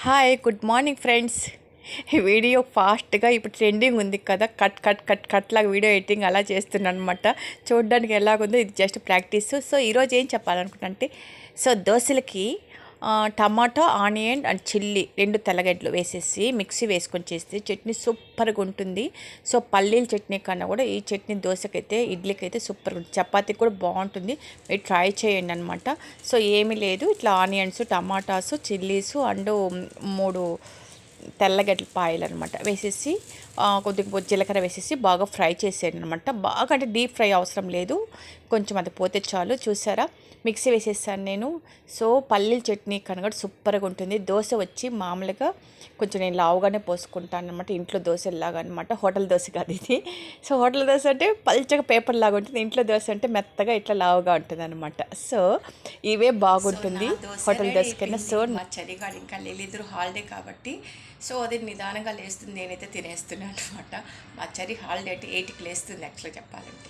Hi good morning friends. ఈ video ఫాస్ట్గా ఇప్పుడు ట్రెండింగ్ ఉంది కదా, కట్ లాగా వీడియో ఎడిటింగ్ అలా చేస్తున్నాను అనమాట. చూడడానికి ఎలాగుందో ఇది జస్ట్ ప్రాక్టీస్. సో ఈరోజు ఏం చెప్పాలనుకుంటా అంటే, సో దోశలకి టమాటో, ఆనియన్ అండ్ చిల్లీ 2 తెల్లగడ్డలు వేసేసి మిక్సీ వేసుకొని చేస్తే చట్నీ సూపర్గా ఉంటుంది. సో పల్లీల చట్నీ కన్నా కూడా ఈ చట్నీ దోశకైతే, ఇడ్లీకి అయితే సూపర్గా ఉంటుంది. చపాతీకి కూడా బాగుంటుంది. మీరు ట్రై చేయండి అనమాట. సో ఏమీ లేదు, ఇట్లా ఆనియన్స్, టమాటాస్, చిల్లీస్ అండ్ 3 తెల్లగడ్డల పాయలు అనమాట వేసేసి కొద్దిగా జీలకర్ర వేసేసి బాగా ఫ్రై చేసేయండి అనమాట. బాగా అంటే డీప్ ఫ్రై అవసరం లేదు, కొంచెం అది పోతే చాలు. చూసారా, మిక్సీ వేసేసాను నేను. సో పల్లీల చట్నీ కనుక సూపర్గా ఉంటుంది. దోశ వచ్చి మామూలుగా కొంచెం నేను లావుగానే పోసుకుంటాను అనమాట, ఇంట్లో దోశలాగా అనమాట. హోటల్ దోశ కాదు ఇది. సో హోటల్ దోశ అంటే పల్చగా పేపర్ లాగా ఉంటుంది, ఇంట్లో దోశ అంటే మెత్తగా ఇట్లా లావుగా ఉంటుంది అనమాట. సో ఇవే బాగుంటుంది హోటల్ దోశ కన్నా. సో మా చలిగాడు ఇంకా లేలిద్దరు హాలిడే కాబట్టి సో అది నిదానంగా లేస్తుంది, నేనైతే తినేస్తున్నాను అనమాట. మా చలి హాలిడే అంటే 8కి లేస్తుంది యాక్చువల్గా చెప్పాలంటే.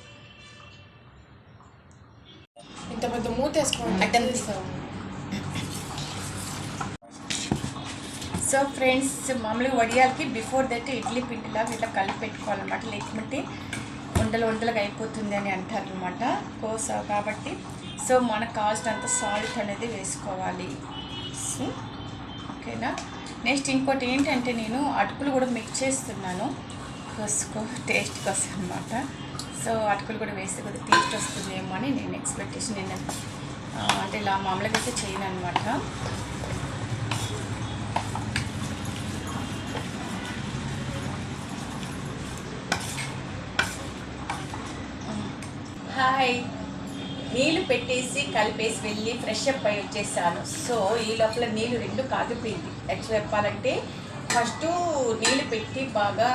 ఇంత పెద్ద మూత వేసుకోండి. సో ఫ్రెండ్స్, మామూలుగా వడియాలకి బిఫోర్ దట్ ఇడ్లీ పిండిలాగా ఇట్లా కలిపి పెట్టుకోవాలన్నమాట, లేకపోతే ఉండలుగా అయిపోతుంది అని అంటారు అనమాట. కాబట్టి సో మనకు కావాల్సినంత సాల్ట్ అనేది వేసుకోవాలి. సో ఓకేనా. నెక్స్ట్ ఇంకోటి ఏంటంటే, నేను అటుకులు కూడా మిక్స్ చేస్తున్నాను టేస్ట్ కోసం అనమాట. సో అటుకులు కూడా వేస్తే కొద్దిగా టేస్ట్ వస్తుందేమో అని నేను ఎక్స్పెక్టేషన్. నేను అంటే ఇలా మామూలుగా అయితే చేయను అనమాట. హాయ్, నీళ్ళు పెట్టేసి కలిపేసి వెళ్ళి ఫ్రెష్ అప్ అయి వచ్చేసాను. సో ఈ లోపల నీళ్ళు 2 కాగిపోయింది. యాక్చువల్ చెప్పాలంటే ఫస్ట్ నీళ్ళు పెట్టి బాగా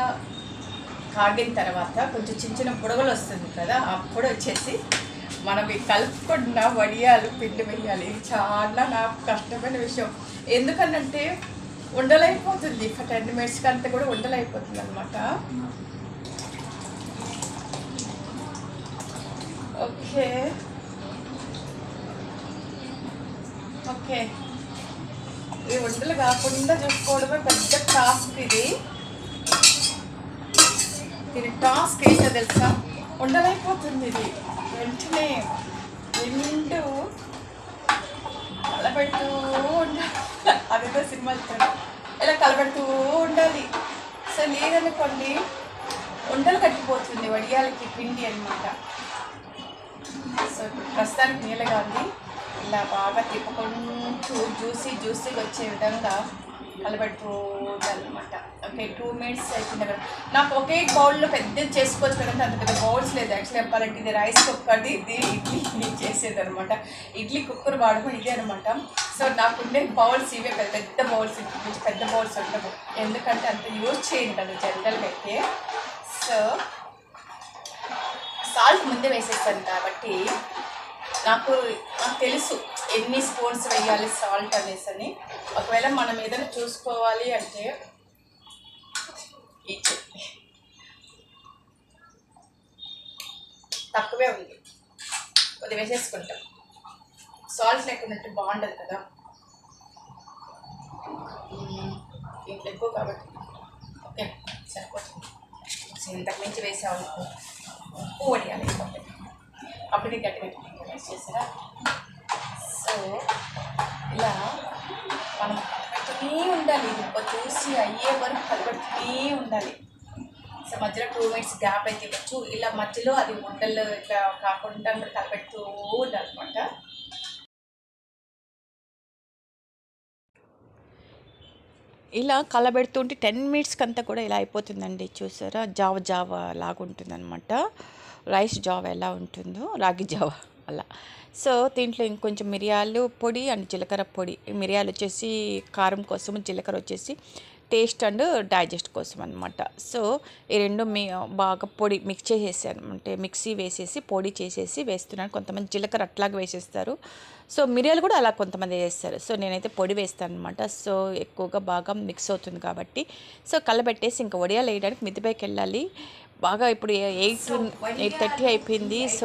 కాగిన తర్వాత కొంచెం చిన్న బుడగలు వస్తుంది కదా, అప్పుడు వచ్చేసి మనం ఈ కలుపుకున్న వడియాలు పిండి వేయాలి. ఇది చాలా నాకు కష్టమైన విషయం. ఎందుకనంటే ఉండలైపోతుంది, 10 మినిట్స్కి అంతా కూడా ఉండలైపోతుంది అనమాట. ఓకే ఓకే, ఈ వంటలు కాకుండా చూసుకోవడమే పెద్ద టాస్క్. దీని టాస్క్ ఏంటో తెలుసా, ఉండలైపోతుంది ఇది. వెంటనే 2 కలబెడుతూ ఉండాలి. అదేదో సినిమా ఇలా కలబెడుతూ ఉండాలి. సో లేదనుకోండి ఉండలు కట్టిపోతుంది వడియాలకి పిండి అనమాట. సో ఇప్పుడు ప్రస్తుతానికి నీళ్ళగా ఉంది. ఇలా బాగా తిప్పుకుంటూ జ్యూసీగా వచ్చే విధంగా కలబెడుతూ ఉండాలన్నమాట. ఓకే, 2 మినిట్స్ అయిపోయింది కదా. నాకు ఒకే బౌల్లో పెద్దది చేసుకోవచ్చు కదంటే అంత పెద్ద బౌల్స్ లేదు యాక్చువల్లీ చెప్పాలంటే. ఇది రైస్ కుక్కర్ది, ఇది ఇడ్లీ చేసేది అనమాట. ఇడ్లీ కుక్కర్ వాడడం ఇదే అనమాట. సో నాకు ఉండే బౌల్స్ ఇవే, పెద్ద బౌల్స్, కొంచెం పెద్ద బౌల్స్ ఉండవు, ఎందుకంటే అంత యూజ్ చేయను కదా జనరల్గా అయితే. సో సాల్ట్ ముందే వేసేస్తాను కాబట్టి నాకు తెలుసు ఎన్ని స్పూన్స్ వేయాలి సాల్ట్ అనేసి అని. ఒకవేళ మనం ఏదైనా చూసుకోవాలి అంటే ఈ చట్నీ తక్కువే ఉంది, కొద్దిగా వేసేసుకుంటాం. సాల్ట్ లేకున్నట్టు బాగుండదు కదా, ఇంట్లో ఎక్కువ కాబట్టి. ఓకే, సరిపోతుంది. ఇంతకు మించి వేసాము ఉప్పు వడియాలి, అప్పటికి గట్టిగా వేస్ట్ చేసారా. సో ఇలా మనం కలబెడుతూనే ఉండాలి, ఇది చూసి అయ్యే వరకు కలబెడుతూనే ఉండాలి. సో మధ్యలో 2 మినిట్స్ గ్యాప్ అయితే ఇవ్వచ్చు. ఇలా మధ్యలో అది ఉండలు ఇట్లా కాకుండా కలబెడుతూ ఉండాలన్నమాట. ఇలా కలబెడుతుంటే 10 మినిట్స్కి అంతా కూడా ఇలా అయిపోతుందండి. చూసారా, జావ లాగుంటుంది అనమాట. రైస్ జావ ఎలా ఉంటుందో, రాగి జావ అలా. సో దీంట్లో ఇంకొంచెం మిరియాలు పొడి అండ్ జీలకర్ర పొడి. మిరియాలు వచ్చేసి కారం కోసం, జీలకర్ర వచ్చేసి టేస్ట్ అండ్ డైజెస్ట్ కోసం అనమాట. సో ఈ 2 బాగా పొడి మిక్స్ చేసేసాను, అంటే మిక్సీ వేసేసి పొడి చేసేసి వేస్తున్నాను. కొంతమంది జీలకర్ర అట్లాగే వేసేస్తారు, సో మిరియాలు కూడా అలా కొంతమంది వేస్తారు. సో నేనైతే పొడి వేస్తాను అనమాట. సో ఎక్కువగా బాగా మిక్స్ అవుతుంది కాబట్టి. సో కలబెట్టేసి ఇంకా వడియాలు వేయడానికి మిద్దిపైకి వెళ్ళాలి. బాగా ఇప్పుడు 8:30 అయిపోయింది. సో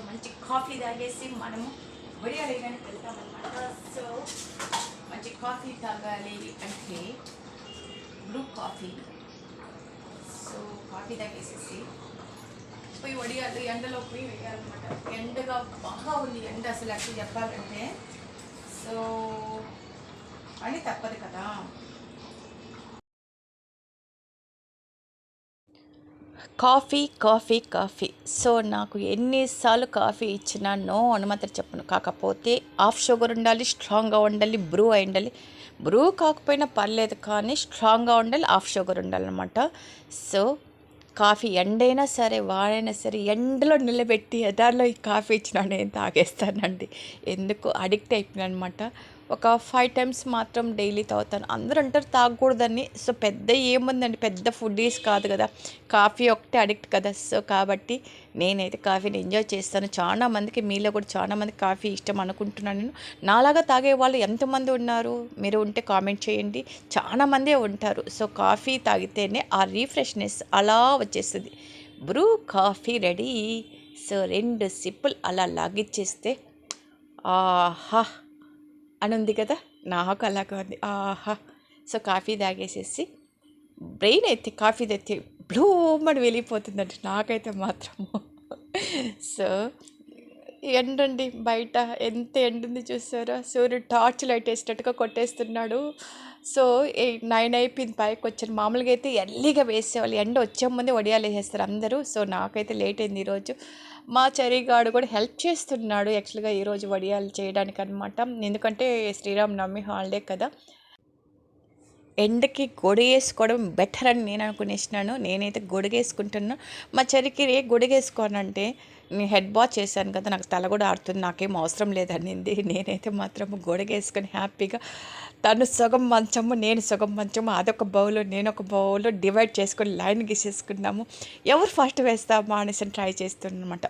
మంచి కాఫీ తాగేసి మనము వడియాలు వేయడానికి వెళ్తామన్నమాట. సో మంచి మంచి కాఫీ తాగాలి అంటే బ్రూ కాఫీ. సో కాఫీ తాగేసేసి పోయి వడియాలి, ఎండలో పోయి వేయాలన్నమాట. ఎండగా బాగా ఉంది ఎండ అసలు యాక్చువల్లీ చెప్పాలంటే. సో అని తప్పదు కదా. Coffee coffee coffee. సో నాకు ఎన్నిసార్లు కాఫీ ఇచ్చినా నో అని మాత్రం చెప్పను. కాకపోతే ఆఫ్ షుగర్ ఉండాలి, స్ట్రాంగ్గా ఉండాలి, బ్రూ అయి ఉండాలి. బ్రూ కాకపోయినా పర్లేదు కానీ స్ట్రాంగ్గా ఉండాలి, ఆఫ్ షుగర్ ఉండాలన్నమాట. సో కాఫీ ఎండైనా సరే వాడైనా సరే ఎండలో నిలబెట్టి ఎదారిలో ఈ కాఫీ ఇచ్చినా నేను తాగేస్తానండి. ఎందుకు అడిక్ట్ అయిపోయాను అనమాట. ఒక 5 టైమ్స్ మాత్రం డైలీ తాగుతాను. అందరూ అంటారు తాగకూడదని. సో పెద్ద ఏముందండి, పెద్ద ఫుడ్డీస్ కాదు కదా, కాఫీ ఒకటే అడిక్ట్ కదా. సో కాబట్టి నేనైతే కాఫీని ఎంజాయ్ చేస్తాను. చాలా మందికి, మీలో కూడా చాలా మందికి కాఫీ ఇష్టం అనుకుంటున్నాను నేను. నాలాగా తాగే వాళ్ళు ఎంతమంది ఉన్నారు, మీరు ఉంటే కామెంట్ చేయండి. చాలా మందే ఉంటారు. సో కాఫీ తాగితేనే ఆ రీఫ్రెష్నెస్ అలా వచ్చేస్తుంది. Bru coffee ready. సో 2 సిప్పులు అలా లాగిచ్చేస్తే ఆహా అని ఉంది కదా, నాకు అలాగా ఉంది ఆహా. సో కాఫీ తాగేసేసి బ్రెయిన్ అయితే కాఫీ అయితే బ్లూమని వెళ్ళిపోతుందండి నాకైతే మాత్రము. సో ఎండండి బయట ఎంత ఎండుంది చూసారా, సూర్యుడు టార్చ్ లైట్ వేసేటట్టుగా కొట్టేస్తున్నాడు. సో 9 అయిపోయింది, పైకి వచ్చాను. మామూలుగా అయితే ఎర్లీగా వేసేవాళ్ళు, ఎండ వచ్చే ముందే వడియాలు వేసేస్తారు అందరూ. సో నాకైతే లేట్ అయింది ఈరోజు. మా చరిగాడు కూడా హెల్ప్ చేస్తున్నాడు యాక్చువల్గా ఈరోజు వడియాలు చేయడానికి అనమాట. ఎందుకంటే శ్రీరామనవమి హాలిడే కదా. ఎండకి గొడుగేసుకోవడం బెటర్ అని నేను అనుకునేసినాను. నేనైతే గొడుగేసుకుంటున్నా. మా చరికి గొడుగేసుకోనంటే నేను హెడ్ బాత్ చేశాను కదా, నాకు తల కూడా ఆడుతుంది, నాకేం అవసరం లేదనింది. నేనైతే మాత్రం గొడుగేసుకొని హ్యాపీగా తను సగం మంచము నేను సగం మంచము, అదొక బౌల్లో నేను ఒక బౌల్లో డివైడ్ చేసుకొని లైన్ గీసేసుకున్నాము. ఎవరు ఫస్ట్ వేస్తామా అనేసి ట్రై చేస్తున్నాను అనమాట.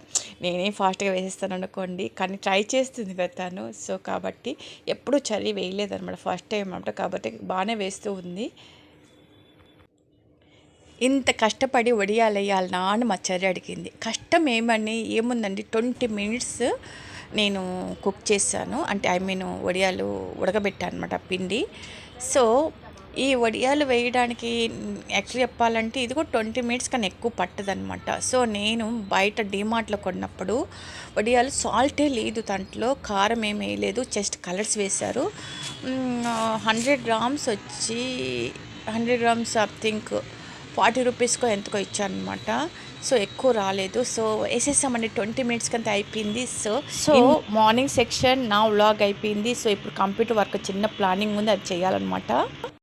నేనేం ఫాస్ట్గా వేసేస్తాను అనుకోండి, కానీ ట్రై చేస్తుంది కదా తను. సో కాబట్టి ఎప్పుడూ చరి వేయలేదన్నమాట, ఫస్ట్ టైం అనమాట. కాబట్టి బాగానే వేస్తూ ఉంది. ఇంత కష్టపడి వడియాలేయాలనా అని మా చెర్రి అడిగింది. కష్టం ఏముందండి, 20 మినిట్స్ నేను కుక్ చేశాను. అంటే వడియాలు ఉడకబెట్టాను అనమాట పిండి. సో ఈ వడియాలు వేయడానికి యాక్చువల్లీ చెప్పాలంటే ఇది కూడా 20 మినిట్స్ కన్నా ఎక్కువ పట్టదనమాట. సో నేను బయట డీమార్ట్లో కొన్నప్పుడు వడియాలు సాల్టే లేదు, దాంట్లో కారం ఏమి వేయలేదు, జస్ట్ కలర్స్ వేశారు. 100 గ్రామ్స్ వచ్చి 100 గ్రామ్స్ ఐ థింక్ 40 రూపీస్కో ఎంతకో ఇచ్చానమాట. సో ఎక్కువ రాలేదు. సో వేసేసామండి, 20 మినిట్స్ కంతా అయిపోయింది. సో మార్నింగ్ సెక్షన్ నా వ్లాగ్ అయిపోయింది. సో ఇప్పుడు కంప్యూటర్ వర్క్ చిన్న ప్లానింగ్ ఉంది, అది చేయాలన్నమాట.